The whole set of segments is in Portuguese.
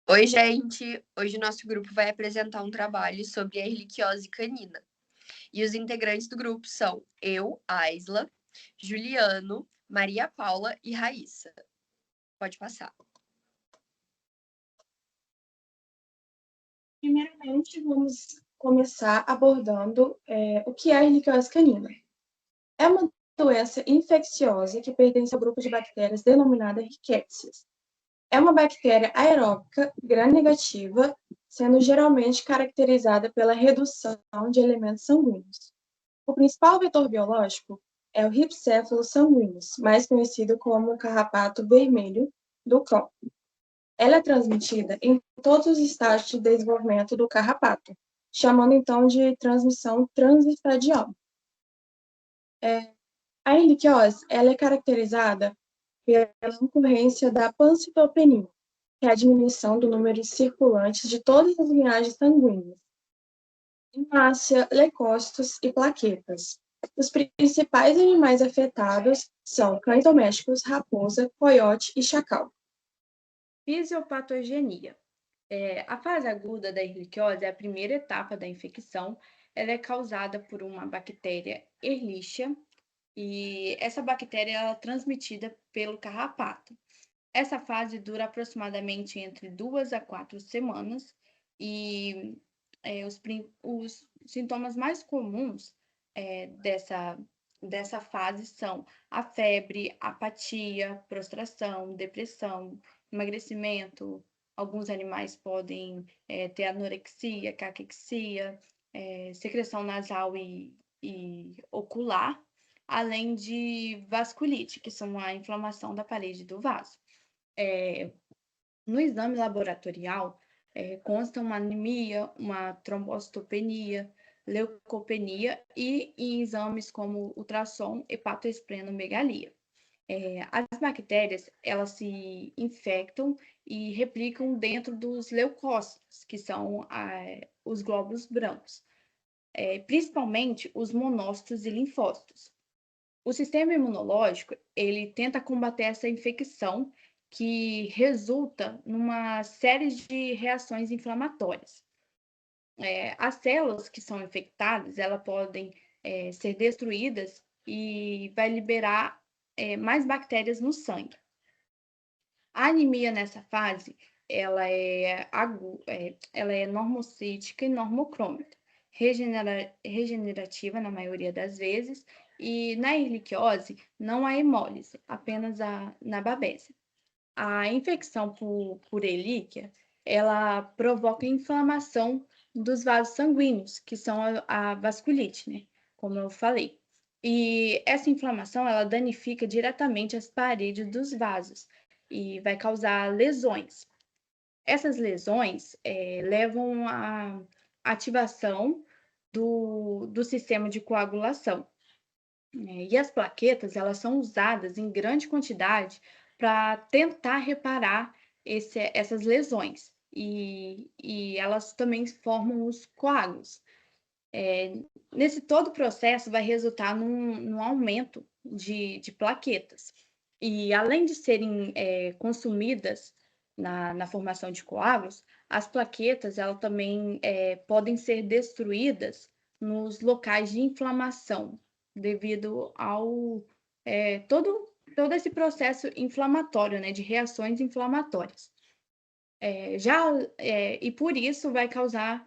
Oi, gente! Hoje o nosso grupo vai apresentar um trabalho sobre a erliquiose canina. E os integrantes do grupo são eu, Aisla, Juliano, Maria Paula e Raíssa. Pode passar. Primeiramente, vamos começar abordando o que é a erliquiose canina. É uma doença infecciosa que pertence ao grupo de bactérias denominada Rickettsia. É uma bactéria aeróbica gram-negativa, sendo geralmente caracterizada pela redução de elementos sanguíneos. O principal vetor biológico é o Rhipicephalus sanguineus, mais conhecido como o carrapato vermelho do cão. Ela é transmitida em todos os estágios de desenvolvimento do carrapato, chamando então de transmissão transestadial. A erliquiose ela é caracterizada pela ocorrência da pancitopenia, que é a diminuição do número de circulantes de todas as linhagens sanguíneas, hemácia, leucócitos e plaquetas. Os principais animais afetados são cães domésticos, raposa, coiote e chacal. Fisiopatogenia. A fase aguda da erliquiose é a primeira etapa da infecção. Ela é causada por uma bactéria Ehrlichia e essa bactéria é transmitida pelo carrapato. Essa fase dura aproximadamente entre 2 a 4 semanas e os sintomas mais comuns dessa fase são a febre, apatia, prostração, depressão, emagrecimento. Alguns animais podem ter anorexia, caquexia, secreção nasal e ocular, além de vasculite, que são a inflamação da parede do vaso. No exame laboratorial, consta uma anemia, uma trombocitopenia, leucopenia e em exames como ultrassom, hepatoesplenomegalia. As bactérias, elas se infectam e replicam dentro dos leucócitos, que são os glóbulos brancos, principalmente os monócitos e linfócitos. O sistema imunológico, ele tenta combater essa infecção que resulta numa série de reações inflamatórias. As células que são infectadas, elas podem ser destruídas e vai liberar mais bactérias no sangue. A anemia nessa fase, ela é normocítica e normocrômica, regenerativa na maioria das vezes, e na erliquiose não há hemólise, apenas na babésia. A infecção por erlíquia, ela provoca inflamação dos vasos sanguíneos, que são a vasculite, né? Como eu falei. E essa inflamação, ela danifica diretamente as paredes dos vasos e vai causar lesões. Essas lesões levam à ativação do sistema de coagulação. E as plaquetas, elas são usadas em grande quantidade para tentar reparar essas lesões. E elas também formam os coágulos. Nesse todo processo vai resultar num aumento de plaquetas. E além de serem consumidas na formação de coágulos, as plaquetas elas também podem ser destruídas nos locais de inflamação, devido ao todo esse processo inflamatório, né, de reações inflamatórias. E por isso vai causar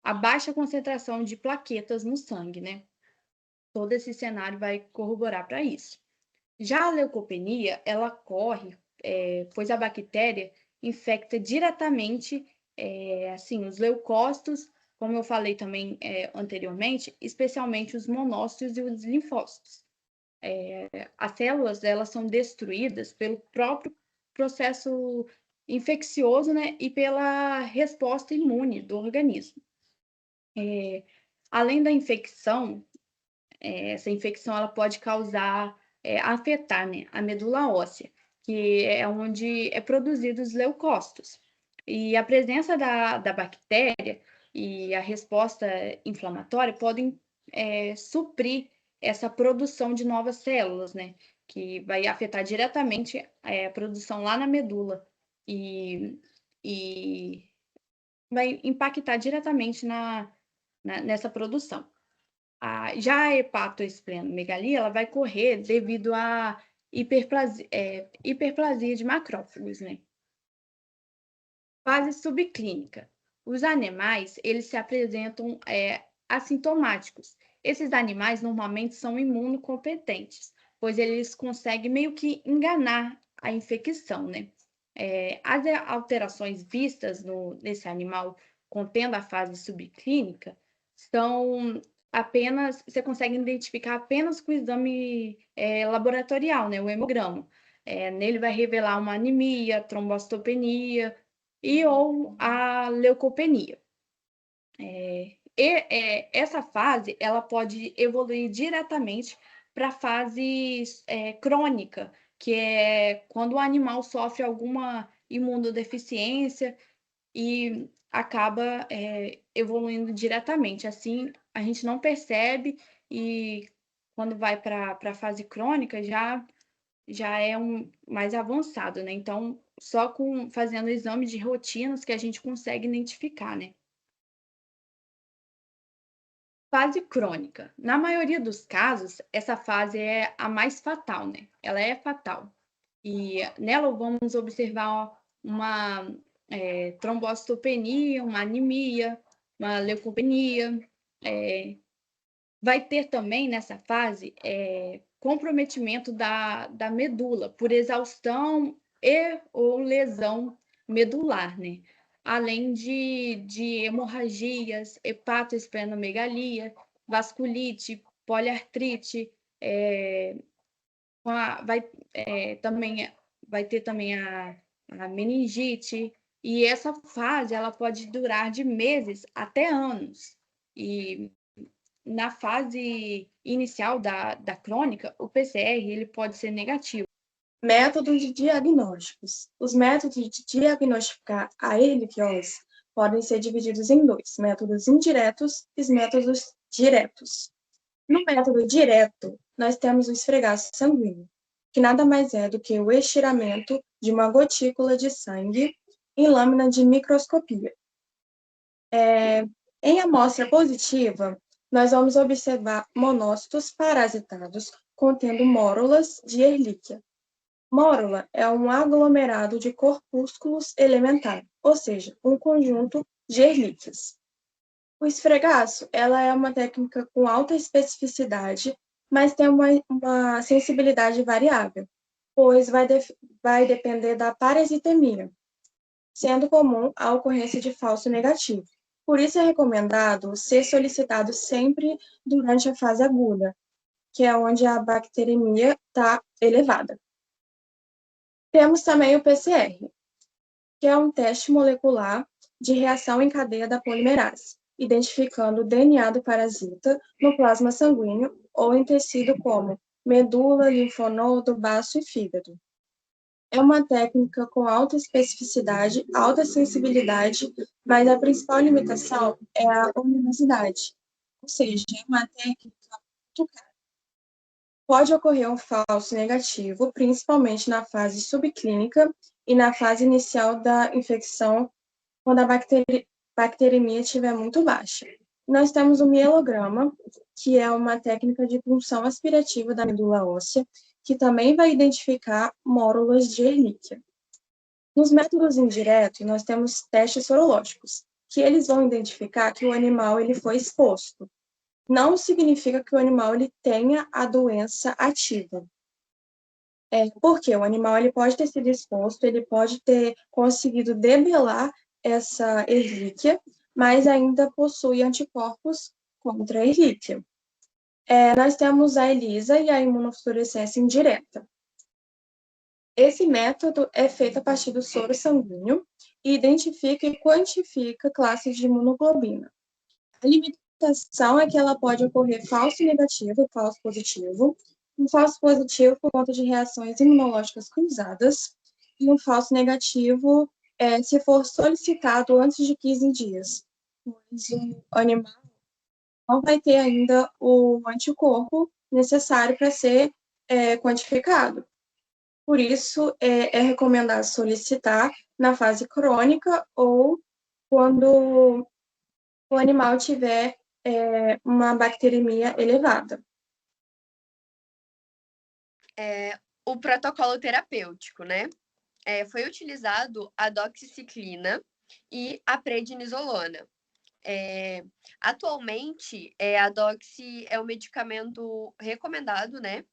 a baixa concentração de plaquetas no sangue, né? Todo esse cenário vai corroborar para isso. Já a leucopenia, ela ocorre, pois a bactéria infecta diretamente, assim, os leucócitos, como eu falei também anteriormente, especialmente os monócitos e os linfócitos. As células, elas são destruídas pelo próprio processo infeccioso, né, e pela resposta imune do organismo. Além da infecção, essa infecção ela pode causar, afetar, né, a medula óssea, que é onde é produzido os leucócitos. E a presença da bactéria e a resposta inflamatória podem suprir essa produção de novas células, né, que vai afetar diretamente a produção lá na medula e vai impactar diretamente nessa produção. Já a hepatoesplenomegalia, ela vai correr devido à hiperplasia de macrófagos, né? Fase subclínica. Os animais, eles se apresentam assintomáticos. Esses animais normalmente são imunocompetentes, pois eles conseguem meio que enganar a infecção, né? As alterações vistas nesse animal contendo a fase subclínica são apenas, você consegue identificar apenas com o exame laboratorial, né? O hemograma. Nele vai revelar uma anemia, trombocitopenia ou a leucopenia. Essa fase ela pode evoluir diretamente para a fase crônica, que é quando o animal sofre alguma imunodeficiência e acaba evoluindo diretamente. Assim, a gente não percebe e quando vai para a fase crônica já é mais avançado, né? Então, só fazendo exame de rotinas que a gente consegue identificar, né? Fase crônica. Na maioria dos casos, essa fase é a mais fatal, né? Ela é fatal. E nela vamos observar uma trombocitopenia, uma anemia, uma leucopenia. Vai ter também nessa fase comprometimento da medula por exaustão ou lesão medular, né? Além de hemorragias, hepatoesplenomegalia, vasculite, poliartrite, também vai ter também a meningite, e essa fase ela pode durar de meses até anos. E na fase inicial da crônica, o PCR ele pode ser negativo. Métodos de diagnósticos. Os métodos de diagnosticar a erliquiose podem ser divididos em dois: métodos indiretos e métodos diretos. No método direto, nós temos o esfregaço sanguíneo, que nada mais é do que o estiramento de uma gotícula de sangue em lâmina de microscopia. Em amostra positiva, nós vamos observar monócitos parasitados contendo mórulas de Ehrlichia. Mórula é um aglomerado de corpúsculos elementares, ou seja, um conjunto de Ehrlichias. O esfregaço, ela é uma técnica com alta especificidade, mas tem uma sensibilidade variável, pois vai depender da parasitemia, sendo comum a ocorrência de falso negativo. Por isso é recomendado ser solicitado sempre durante a fase aguda, que é onde a bacteremia está elevada. Temos também o PCR, que é um teste molecular de reação em cadeia da polimerase, identificando o DNA do parasita no plasma sanguíneo ou em tecido como medula, linfonodo, baço e fígado. É uma técnica com alta especificidade, alta sensibilidade, mas a principal limitação é a ominosidade, ou seja, é uma técnica muito cara. Pode ocorrer um falso negativo, principalmente na fase subclínica e na fase inicial da infecção, quando a bacteremia estiver muito baixa. Nós temos o mielograma, que é uma técnica de punção aspirativa da medula óssea, que também vai identificar mórulas de Ehrlichia. Nos métodos indiretos, nós temos testes sorológicos, que eles vão identificar que o animal ele foi exposto. Não significa que o animal ele tenha a doença ativa. Porque o animal ele pode ter sido exposto, ele pode ter conseguido debelar essa Ehrlichia, mas ainda possui anticorpos contra a Ehrlichia. Nós temos a ELISA e a imunofluorescência indireta. Esse método é feito a partir do soro sanguíneo e identifica e quantifica classes de imunoglobina. A limitação é que ela pode ocorrer falso negativo e falso positivo. Um falso positivo por conta de reações imunológicas cruzadas e um falso negativo se for solicitado antes de 15 dias, pois o animal não vai ter ainda o anticorpo necessário para ser quantificado. Por isso, é recomendado solicitar na fase crônica ou quando o animal tiver uma bacteremia elevada. O protocolo terapêutico, né? Foi utilizado a doxiciclina e a prednisolona. Atualmente, a doxi é um medicamento recomendado, né?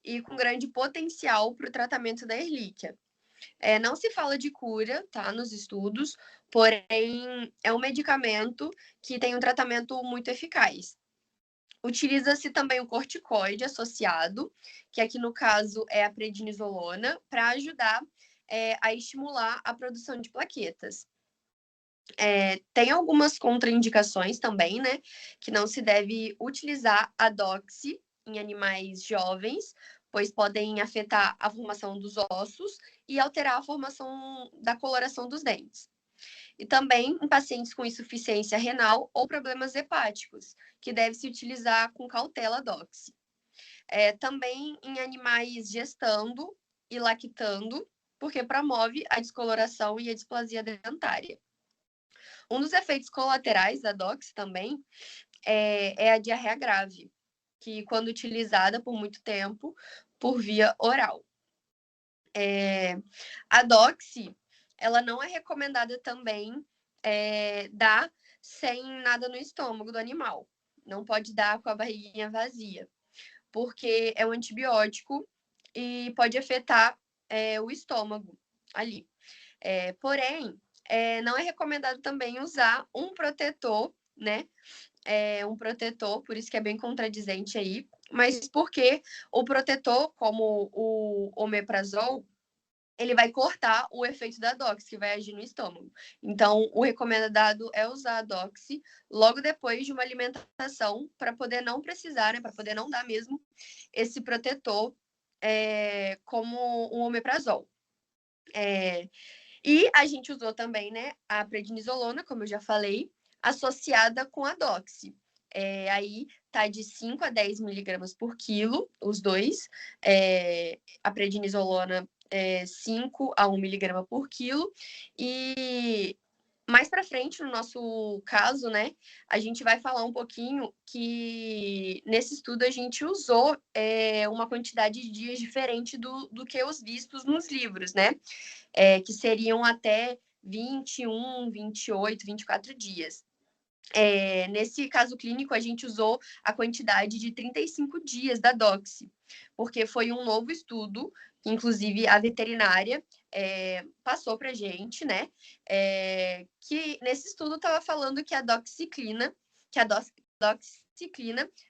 E com grande potencial para o tratamento da erlíquia. Não se fala de cura, tá, nos estudos, porém é um medicamento que tem um tratamento muito eficaz. Utiliza-se também o corticoide associado, que aqui no caso é a prednisolona, para ajudar a estimular a produção de plaquetas. Tem algumas contraindicações também, né? Que não se deve utilizar a doxi em animais jovens, pois podem afetar a formação dos ossos e alterar a formação da coloração dos dentes. E também em pacientes com insuficiência renal ou problemas hepáticos, que deve se utilizar com cautela a doxi. Também em animais gestando e lactando, porque promove a descoloração e a displasia dentária. Um dos efeitos colaterais da doxi também é a diarreia grave, que quando utilizada por muito tempo, por via oral. A doxi, ela não é recomendada também dar sem nada no estômago do animal. Não pode dar com a barriguinha vazia, porque é um antibiótico e pode afetar o estômago ali. Porém, não é recomendado também usar um protetor, né? Um protetor, por isso que é bem contradizente aí, mas porque o protetor, como o omeprazol, ele vai cortar o efeito da doxi, que vai agir no estômago. Então, o recomendado é usar a doxi logo depois de uma alimentação, para poder não precisar, né? Para poder não dar mesmo esse protetor como o omeprazol. E a gente usou também, né, a prednisolona, como eu já falei, associada com a doxi. Aí tá de 5 a 10 miligramas por quilo, os dois. A prednisolona 5 a 1 miligrama por quilo. E mais para frente, no nosso caso, né, a gente vai falar um pouquinho que nesse estudo a gente usou uma quantidade de dias diferente do que os vistos nos livros, né? Que seriam até 21, 28, 24 dias. Nesse caso clínico, a gente usou a quantidade de 35 dias da doxi, porque foi um novo estudo, que inclusive a veterinária passou para a gente, né? Que nesse estudo estava falando que a doxiciclina,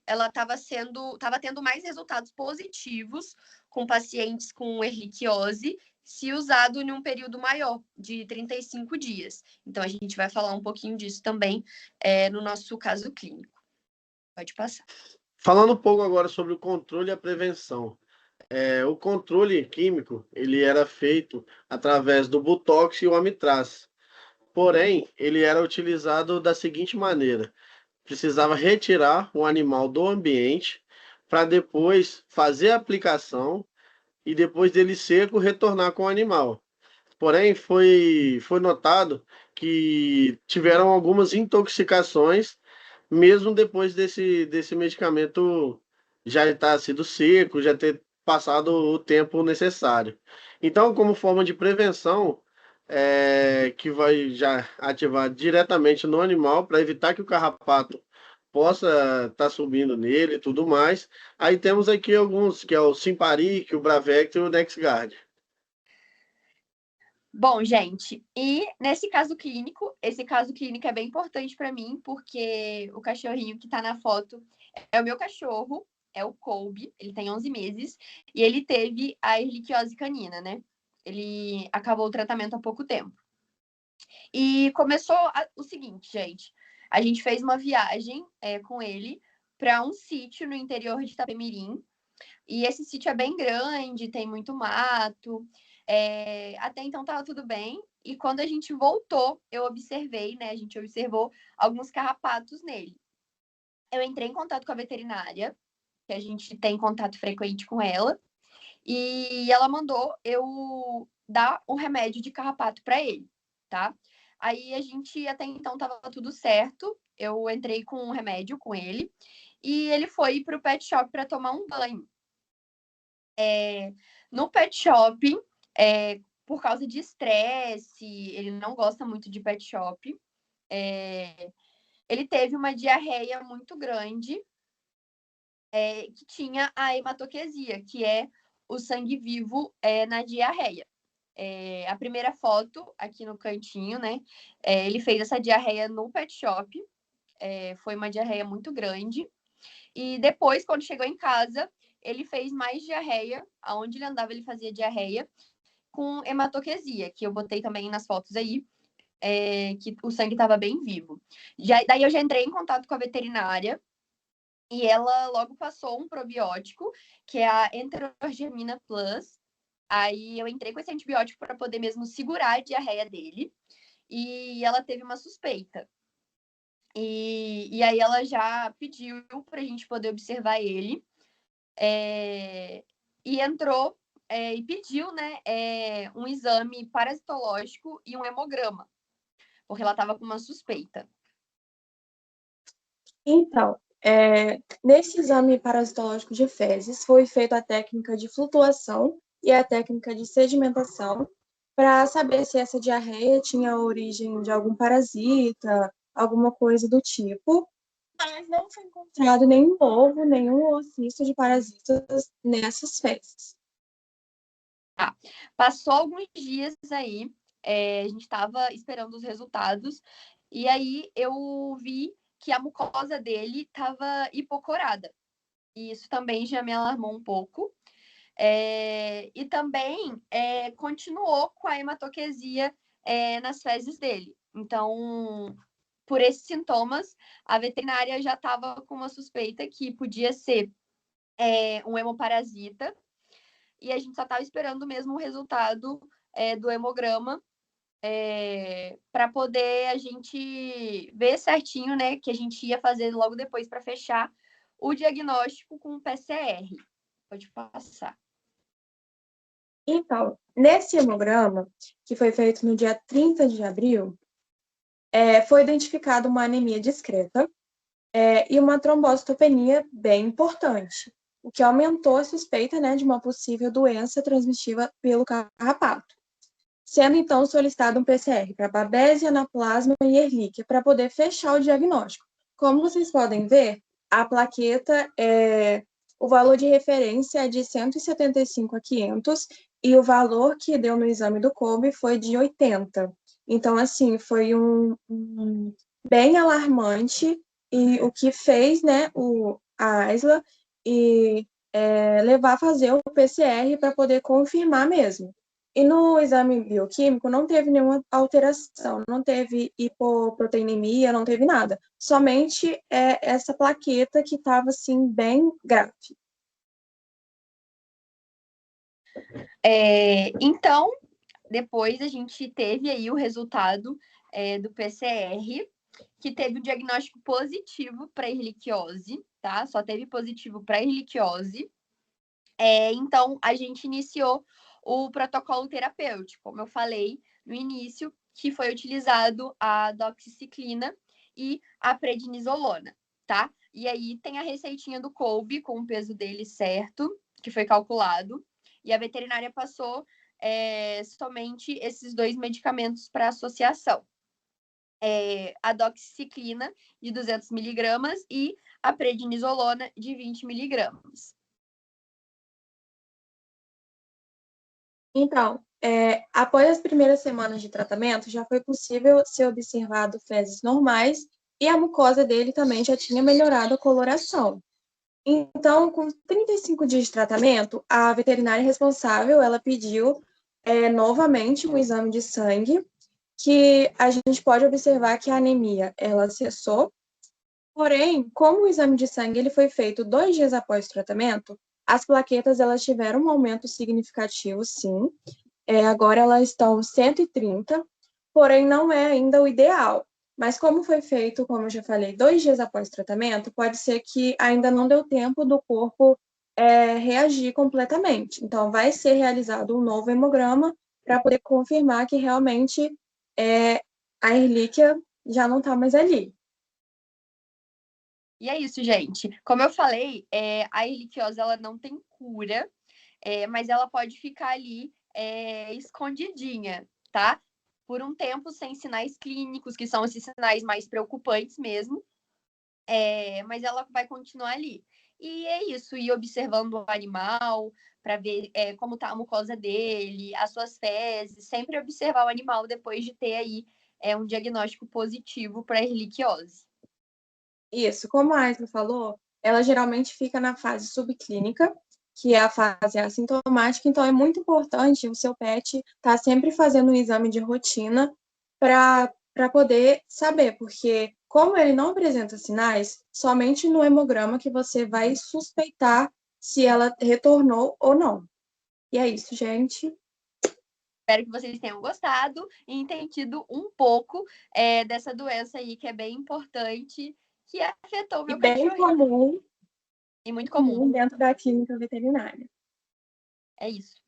ela estava tendo mais resultados positivos com pacientes com erliquiose se usado em um período maior, de 35 dias. Então, a gente vai falar um pouquinho disso também no nosso caso clínico. Pode passar. Falando um pouco agora sobre o controle e a prevenção. O controle químico, ele era feito através do Botox e o Amitraz. Porém, ele era utilizado da seguinte maneira: precisava retirar o animal do ambiente para depois fazer a aplicação e depois dele seco retornar com o animal. Porém, foi notado que tiveram algumas intoxicações, mesmo depois desse medicamento já estar sido seco, já ter passado o tempo necessário. Então, como forma de prevenção, que vai já ativar diretamente no animal para evitar que o carrapato possa estar subindo nele e tudo mais. Aí temos aqui alguns, que é o Simparic, o Bravecto e o NexGard. Bom, gente, e nesse caso clínico, esse caso clínico é bem importante para mim, porque o cachorrinho que está na foto é o meu cachorro, é o Colby, ele tem 11 meses, e ele teve a erliquiose canina, né? Ele acabou o tratamento há pouco tempo. E começou o seguinte, gente, a gente fez uma viagem com ele para um sítio no interior de Itapemirim, e esse sítio é bem grande, tem muito mato. Até então estava tudo bem. E quando a gente voltou, eu observei, né? A gente observou alguns carrapatos nele. Eu entrei em contato com a veterinária, que a gente tem contato frequente com ela. e ela mandou eu dar um remédio de carrapato para ele, tá? Aí a gente até então tava tudo certo. Eu entrei com um remédio com ele e ele foi pro pet shop para tomar um banho. No pet shop, por causa de estresse, ele não gosta muito de pet shop. Ele teve uma diarreia muito grande, que tinha a hematoquesia, que é o sangue vivo na diarreia. A primeira foto aqui no cantinho, né? Ele fez essa diarreia no pet shop. Foi uma diarreia muito grande. E depois, quando chegou em casa, ele fez mais diarreia. Aonde ele andava, ele fazia diarreia com hematoquesia, que eu botei também nas fotos aí, que o sangue estava bem vivo. Daí eu já entrei em contato com a veterinária e ela logo passou um probiótico, que é a Enterogermina Plus. Aí eu entrei com esse antibiótico para poder mesmo segurar a diarreia dele. E ela teve uma suspeita. E aí ela já pediu para a gente poder observar ele. E entrou e pediu, né, um exame parasitológico e um hemograma, porque ela estava com uma suspeita. Então, nesse exame parasitológico de fezes, foi feita a técnica de flutuação e a técnica de sedimentação para saber se essa diarreia tinha origem de algum parasita, alguma coisa do tipo, mas não foi encontrado nenhum ovo, nenhum oocisto de parasitas nessas fezes. Passou alguns dias aí, a gente estava esperando os resultados, e aí eu vi que a mucosa dele estava hipocorada. E isso também já me alarmou um pouco. E também continuou com a hematoquesia nas fezes dele. Então, por esses sintomas, a veterinária já estava com uma suspeita que podia ser um hemoparasita, e a gente só estava esperando mesmo o resultado do hemograma para poder a gente ver certinho, né, que a gente ia fazer logo depois para fechar o diagnóstico com o PCR. Pode passar. Então, nesse hemograma, que foi feito no dia 30 de abril, foi identificada uma anemia discreta e uma trombocitopenia bem importante, o que aumentou a suspeita, né, de uma possível doença transmitida pelo carrapato. Sendo, então, solicitado um PCR para Babesia, Anaplasma e Ehrlichia para poder fechar o diagnóstico. Como vocês podem ver, a plaqueta, o valor de referência é de 175 a 500 e o valor que deu no exame do Kolbe foi de 80. Então, assim, foi um bem alarmante e o que fez, né, a AISLA levar a fazer o PCR para poder confirmar mesmo. E no exame bioquímico não teve nenhuma alteração, não teve hipoproteinemia, não teve nada. Somente essa plaqueta que estava, assim, bem grave. Então, depois a gente teve aí o resultado do PCR, que teve o diagnóstico positivo para erliquiose, tá? Só teve positivo para erliquiose. Então, a gente iniciou o protocolo terapêutico, como eu falei no início, que foi utilizado a doxiciclina e a prednisolona, tá? E aí tem a receitinha do Kolbe com o peso dele certo, que foi calculado, e a veterinária passou somente esses 2 medicamentos para associação. A doxiciclina de 200 miligramas e a prednisolona de 20 miligramas. Então, após as primeiras semanas de tratamento, já foi possível ser observado fezes normais e a mucosa dele também já tinha melhorado a coloração. Então, com 35 dias de tratamento, a veterinária responsável, ela pediu novamente um exame de sangue, que a gente pode observar que a anemia, ela cessou. Porém, como o exame de sangue ele foi feito 2 dias após o tratamento, as plaquetas elas tiveram um aumento significativo, sim. Agora elas estão 130, porém não é ainda o ideal. Mas como foi feito, como eu já falei, 2 dias após o tratamento, pode ser que ainda não deu tempo do corpo reagir completamente. Então, vai ser realizado um novo hemograma para poder confirmar que realmente a erlíquia já não está mais ali. E é isso, gente. Como eu falei, a erliquiose ela não tem cura, mas ela pode ficar ali escondidinha, tá? Por um tempo sem sinais clínicos, que são esses sinais mais preocupantes mesmo, mas ela vai continuar ali. E é isso, ir observando o animal para ver como tá a mucosa dele, as suas fezes, sempre observar o animal depois de ter aí um diagnóstico positivo para erliquiose. Isso, como a Aisla falou, ela geralmente fica na fase subclínica, que é a fase assintomática, então é muito importante o seu pet estar sempre fazendo um exame de rotina para poder saber, porque como ele não apresenta sinais, somente no hemograma que você vai suspeitar se ela retornou ou não. E é isso, gente. Espero que vocês tenham gostado e entendido um pouco dessa doença aí que é bem importante, que afetou o E meu bem cachorrinho. comum, E muito comum. dentro da clínica veterinária. É isso.